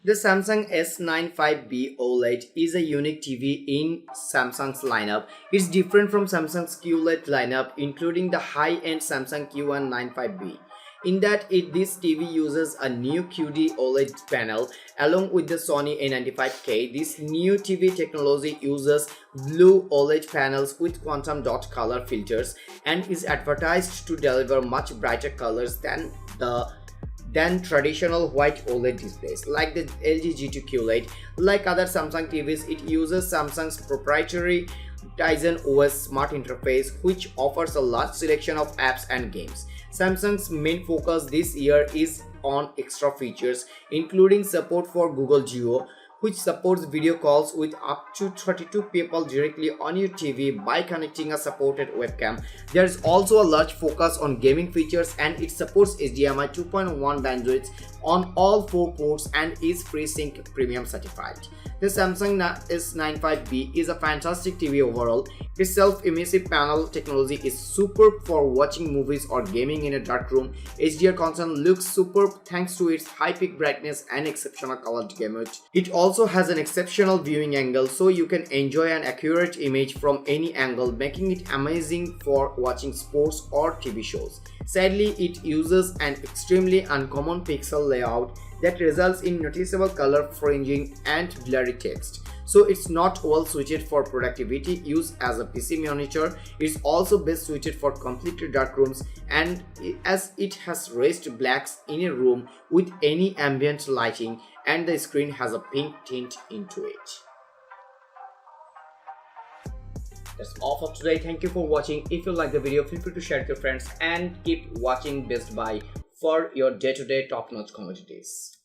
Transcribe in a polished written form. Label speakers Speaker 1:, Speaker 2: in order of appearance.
Speaker 1: The Samsung S95B OLED is a unique TV in Samsung's lineup. It's different from Samsung's QLED lineup, including the high-end Samsung Q195B. In that this TV uses a new qd-oled panel along with the Sony A95K. This new TV technology uses blue OLED panels with quantum dot color filters and is advertised to deliver much brighter colors than traditional white OLED displays like the LG G2 QLED. Like other Samsung TVs, it uses Samsung's proprietary Tizen OS smart interface, which offers a large selection of apps and games. Samsung's main focus this year is on extra features, including support for Google Duo, which supports video calls with up to 32 people directly on your TV by connecting a supported webcam. There is also a large focus on gaming features, and it supports HDMI 2.1 bandwidth on all 4 ports and is FreeSync Premium certified. The Samsung S95B is a fantastic TV overall. Its self-emissive panel technology is superb for watching movies or gaming in a dark room. HDR content looks superb thanks to its high peak brightness and exceptional color gamut. It also has an exceptional viewing angle, so you can enjoy an accurate image from any angle, making it amazing for watching sports or TV shows. Sadly, it uses an extremely uncommon pixel layout that results in noticeable color fringing and blurry text. So it's not well suited for productivity use as a PC monitor. It's also best suited for completely dark rooms, and as it has raised blacks in a room with any ambient lighting, and the screen has a pink tint into it. That's all for today. Thank you for watching. If you like the video, feel free to share with your friends and keep watching Best Buy for your day-to-day top-notch commodities.